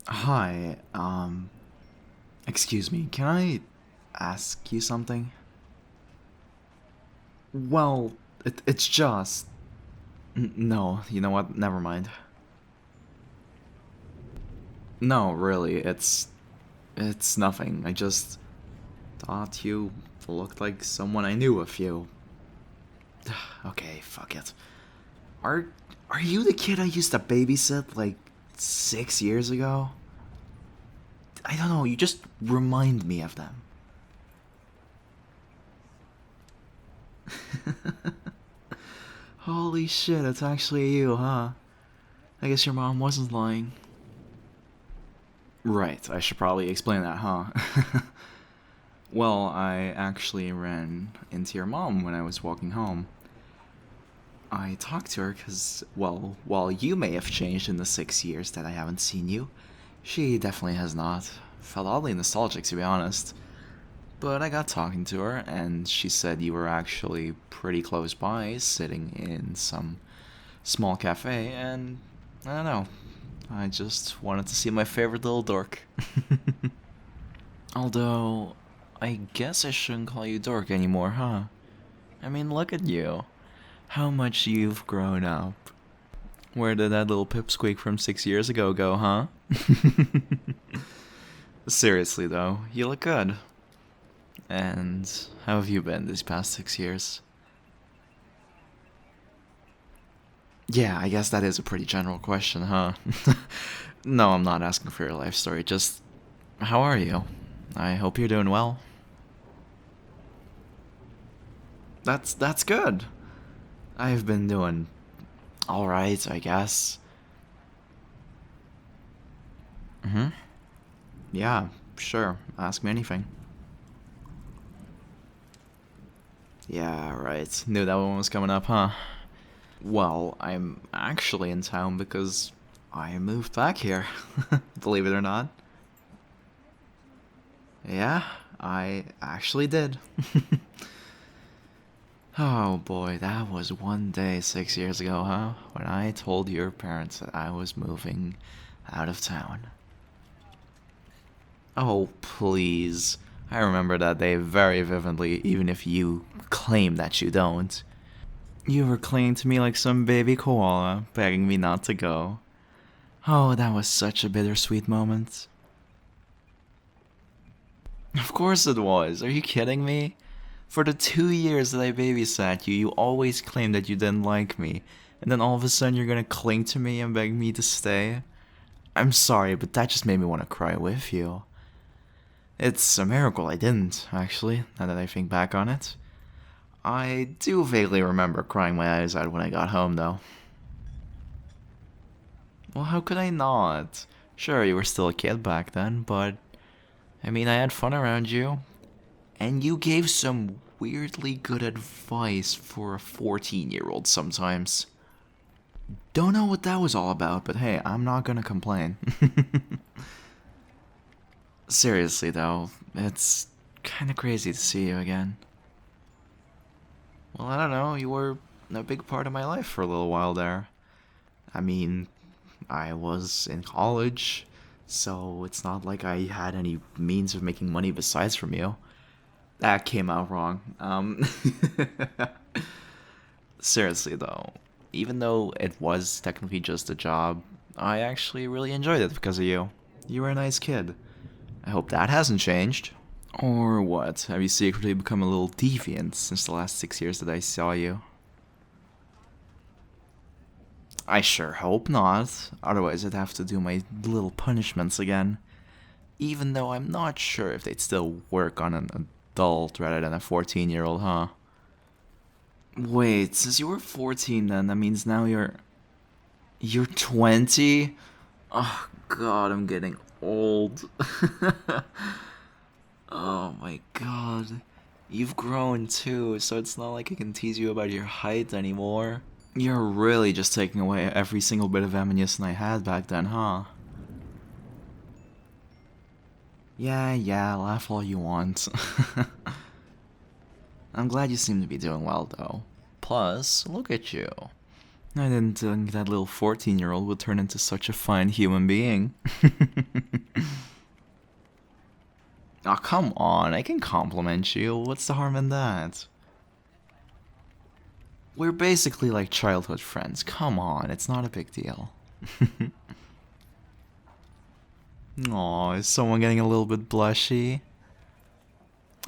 Hi, excuse me, can I ask you something? Well, it's just. No, you know what? Never mind. No, really, it's nothing. I just thought you looked like someone I knew a few. Okay, fuck it. Are are you the kid I used to babysit like 6 years ago? I don't know, you just remind me of them. Holy shit, it's actually you, huh? I guess your mom wasn't lying. Right, I should probably explain that, huh? Well, I actually ran into your mom when I was walking home. I talked to her because, well, while you may have changed in the 6 years that I haven't seen you, she definitely has not. Felt oddly nostalgic, to be honest. But I got talking to her, and she said you were actually pretty close by, sitting in some small cafe, and I don't know. I just wanted to see my favorite little dork. Although, I guess I shouldn't call you dork anymore, huh? I mean, look at you. How much you've grown up. Where did that little pipsqueak from 6 years ago go, huh? Seriously, though, you look good. And how have you been these past 6 years? Yeah, I guess that is a pretty general question, huh? No, I'm not asking for your life story, just how are you? I hope you're doing well. That's good. I've been doing all right, I guess. Mhm. Yeah, sure. Ask me anything. Yeah, right. Knew that one was coming up, huh? Well, I'm actually in town because I moved back here. Believe it or not. Yeah, I actually did. Oh boy, that was one day 6 years ago, huh? When I told your parents that I was moving out of town. Oh, please. I remember that day very vividly, even if you claim that you don't. You were clinging to me like some baby koala, begging me not to go. Oh, that was such a bittersweet moment. Of course it was. Are you kidding me? For the 2 years that I babysat you, you always claimed that you didn't like me, and then all of a sudden you're gonna cling to me and beg me to stay? I'm sorry, but that just made me want to cry with you. It's a miracle I didn't, actually, now that I think back on it. I do vaguely remember crying my eyes out when I got home, though. Well, how could I not? Sure, you were still a kid back then, but I mean, I had fun around you. And you gave some weirdly good advice for a 14-year-old sometimes. Don't know what that was all about, but hey, I'm not gonna complain. Seriously, though, it's kinda crazy to see you again. Well, I don't know, you were a big part of my life for a little while there. I mean, I was in college, so it's not like I had any means of making money besides from you. That came out wrong. Seriously though, even though it was technically just a job, I actually really enjoyed it because of you. You were a nice kid. I hope that hasn't changed. Or what? Have you secretly become a little deviant since the last 6 years that I saw you? I sure hope not. Otherwise, I'd have to do my little punishments again. Even though I'm not sure if they'd still work on an adult rather than a 14-year-old, huh? Wait, since you were 14 then, that means now you're 20? Oh god, I'm getting old. Oh my god. You've grown too, so it's not like I can tease you about your height anymore. You're really just taking away every single bit of ammunition I had back then, huh? Yeah, laugh all you want. I'm glad you seem to be doing well, though. Plus, look at you. I didn't think that little 14-year-old would turn into such a fine human being. Oh, come on, I can compliment you. What's the harm in that? We're basically like childhood friends. Come on, it's not a big deal. Aw, is someone getting a little bit blushy?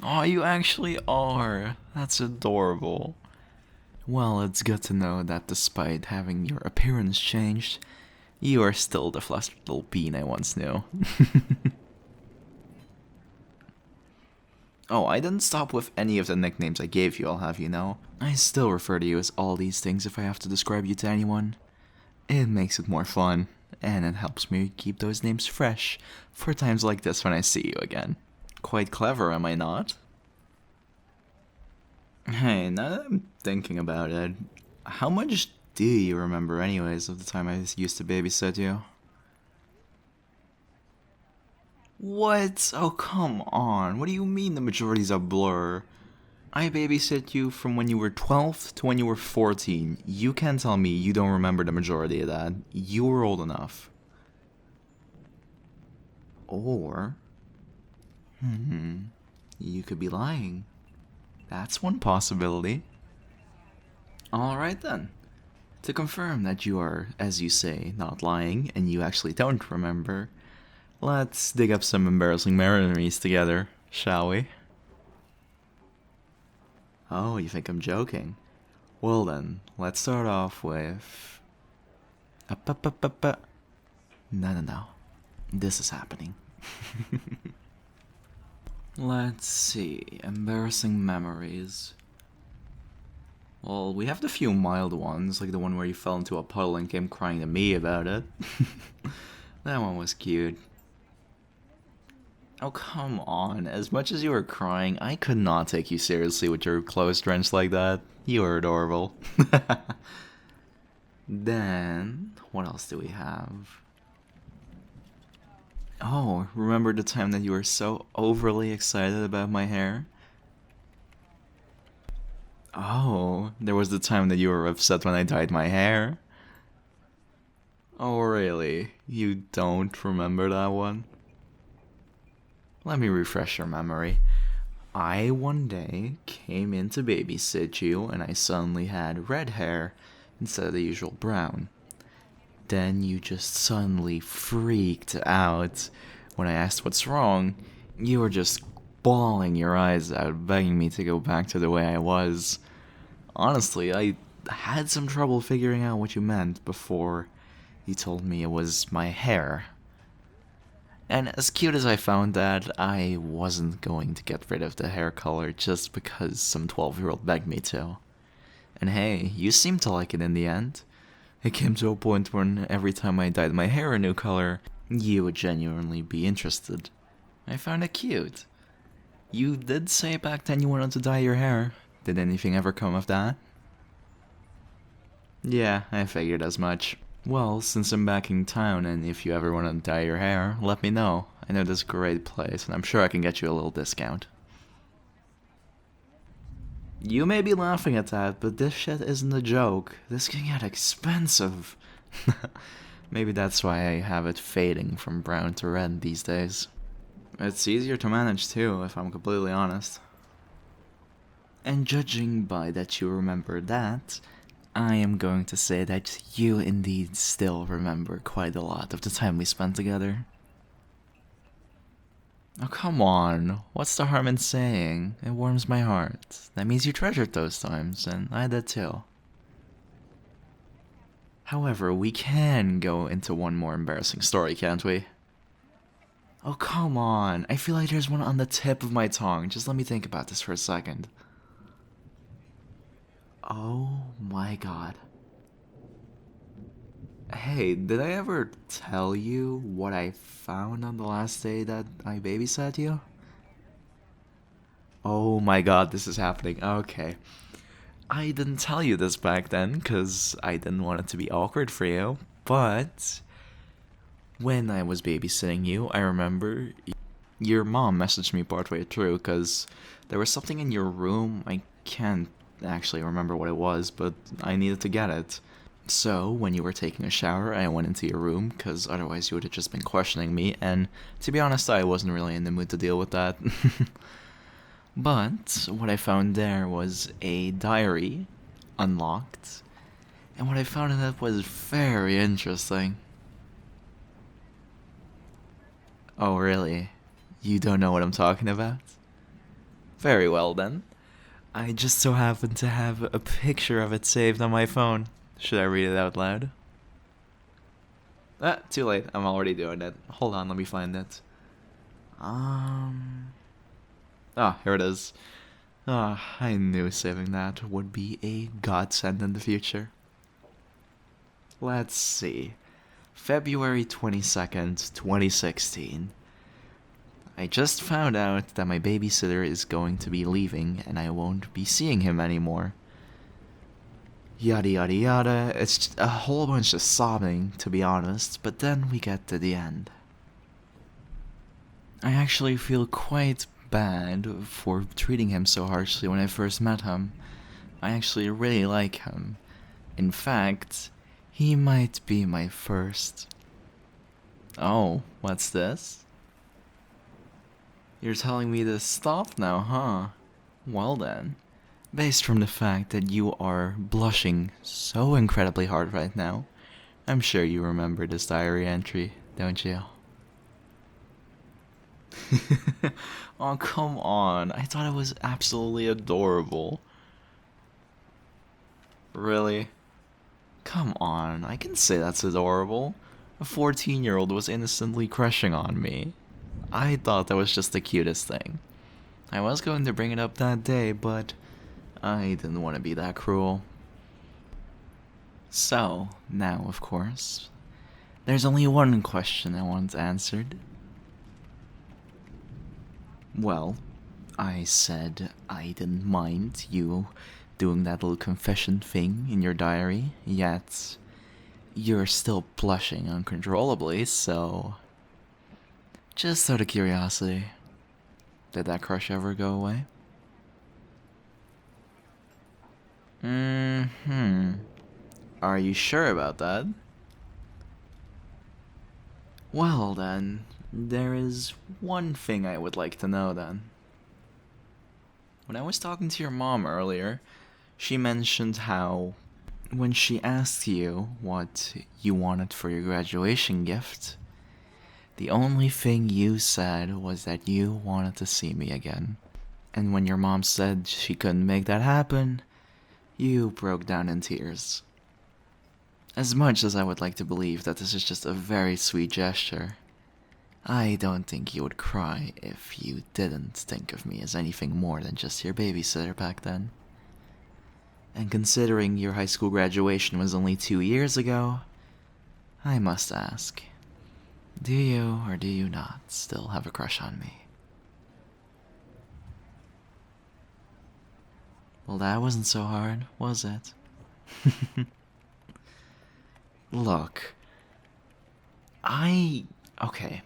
Aw, you actually are. That's adorable. Well, it's good to know that despite having your appearance changed, you are still the flustered little bean I once knew. Oh, I didn't stop with any of the nicknames I gave you, I'll have you know. I still refer to you as all these things if I have to describe you to anyone. It makes it more fun, and it helps me keep those names fresh for times like this when I see you again. Quite clever, am I not? Hey, now that I'm thinking about it, how much do you remember anyways of the time I used to babysit you? What? Oh, come on. What do you mean the majority's a blur? I babysit you from when you were 12 to when you were 14. You can't tell me you don't remember the majority of that. You were old enough. Or, you could be lying. That's one possibility. Alright then. To confirm that you are, as you say, not lying, and you actually don't remember, let's dig up some embarrassing memories together, shall we? Oh, you think I'm joking? Well then, let's start off with... No. This is happening. Let's see, embarrassing memories. Well, we have the few mild ones, like the one where you fell into a puddle and came crying to me about it. That one was cute. Oh, come on. As much as you were crying, I could not take you seriously with your clothes drenched like that. You were adorable. Then, what else do we have? Oh, remember the time that you were so overly excited about my hair? Oh, there was the time that you were upset when I dyed my hair? Oh, really? You don't remember that one? Let me refresh your memory. I one day came in to babysit you and I suddenly had red hair instead of the usual brown. Then you just suddenly freaked out when I asked what's wrong. You were just bawling your eyes out, begging me to go back to the way I was. Honestly, I had some trouble figuring out what you meant before you told me it was my hair. And as cute as I found that, I wasn't going to get rid of the hair color just because some 12-year-old begged me to. And hey, you seemed to like it in the end. It came to a point when every time I dyed my hair a new color, you would genuinely be interested. I found it cute. You did say back then you wanted to dye your hair. Did anything ever come of that? Yeah, I figured as much. Well, since I'm back in town and if you ever want to dye your hair, let me know. I know this great place and I'm sure I can get you a little discount. You may be laughing at that, but this shit isn't a joke. This can get expensive. Maybe that's why I have it fading from brown to red these days. It's easier to manage too, if I'm completely honest. And judging by that you remember that, I am going to say that you indeed still remember quite a lot of the time we spent together. Oh, come on. What's the harm in saying? It warms my heart. That means you treasured those times, and I did too. However, we can go into one more embarrassing story, can't we? Oh, come on. I feel like there's one on the tip of my tongue. Just let me think about this for a second. Oh my god. Hey, did I ever tell you what I found on the last day that I babysat you? Oh my god, this is happening. Okay. I didn't tell you this back then because I didn't want it to be awkward for you, but when I was babysitting you, I remember your mom messaged me partway through because there was something in your room. I can't actually remember what it was, but I needed to get it. So, when you were taking a shower, I went into your room, because otherwise you would have just been questioning me, and to be honest, I wasn't really in the mood to deal with that. But what I found there was a diary, unlocked, and what I found in it was very interesting. Oh, really? You don't know what I'm talking about? Very well then. I just so happen to have a picture of it saved on my phone. Should I read it out loud? Ah, too late. I'm already doing it. Hold on, let me find it. Ah, here it is. Ah, I knew saving that would be a godsend in the future. Let's see. February 22nd, 2016. I just found out that my babysitter is going to be leaving and I won't be seeing him anymore. Yada yada yada, it's just a whole bunch of sobbing, to be honest, but then we get to the end. I actually feel quite bad for treating him so harshly when I first met him. I actually really like him. In fact, he might be my first. Oh, what's this? You're telling me to stop now, huh? Well then. Based from the fact that you are blushing so incredibly hard right now, I'm sure you remember this diary entry, don't you? Oh, come on. I thought it was absolutely adorable. Really? Come on, I can say that's adorable. A 14-year-old was innocently crushing on me. I thought that was just the cutest thing. I was going to bring it up that day, but I didn't want to be that cruel. So, now, of course, there's only one question I want answered. Well, I said I didn't mind you doing that little confession thing in your diary, yet you're still blushing uncontrollably, so just out of curiosity, did that crush ever go away? Are you sure about that? Well then, there is one thing I would like to know then. When I was talking to your mom earlier, she mentioned how when she asked you what you wanted for your graduation gift, the only thing you said was that you wanted to see me again. And when your mom said she couldn't make that happen, you broke down in tears. As much as I would like to believe that this is just a very sweet gesture, I don't think you would cry if you didn't think of me as anything more than just your babysitter back then. And considering your high school graduation was only 2 years ago, I must ask, do you or do you not still have a crush on me? Well, that wasn't so hard, was it? Look, okay.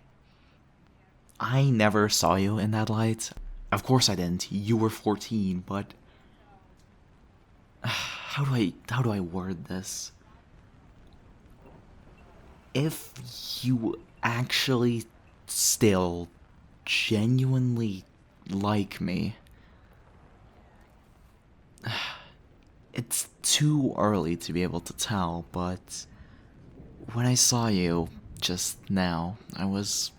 I never saw you in that light. Of course I didn't. You were 14, but how do I word this? If you actually still genuinely like me, it's too early to be able to tell, but when I saw you just now, I was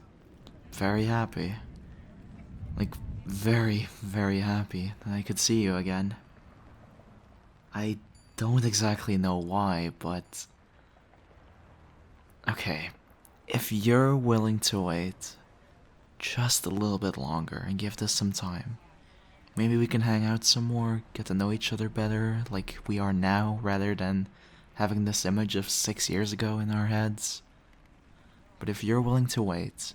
very happy. Like, very, very happy that I could see you again. I don't exactly know why, but okay, if you're willing to wait just a little bit longer and give this some time, maybe we can hang out some more, get to know each other better like we are now, rather than having this image of 6 years ago in our heads. But if you're willing to wait,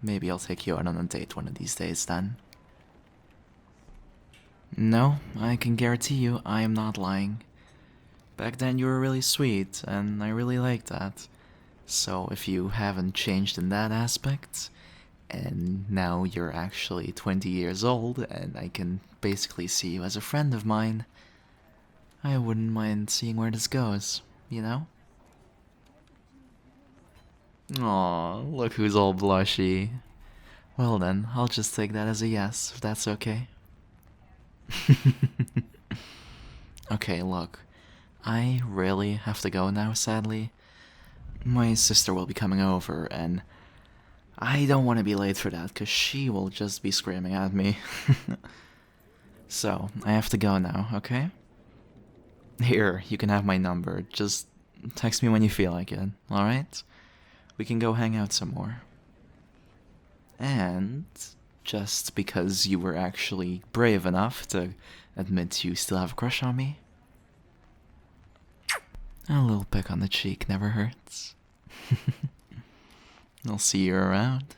maybe I'll take you out on a date one of these days then. No, I can guarantee you I am not lying. Back then you were really sweet, and I really liked that. So if you haven't changed in that aspect, and now you're actually 20 years old, and I can basically see you as a friend of mine, I wouldn't mind seeing where this goes. you know? Aw, look who's all blushy. Well then, I'll just take that as a yes, if that's okay. Okay, look. I really have to go now, sadly. My sister will be coming over, and I don't want to be late for that, because she will just be screaming at me. So, I have to go now, okay? Here, you can have my number. Just text me when you feel like it, alright? We can go hang out some more. And just because you were actually brave enough to admit you still have a crush on me, a little peck on the cheek never hurts. I'll see you around.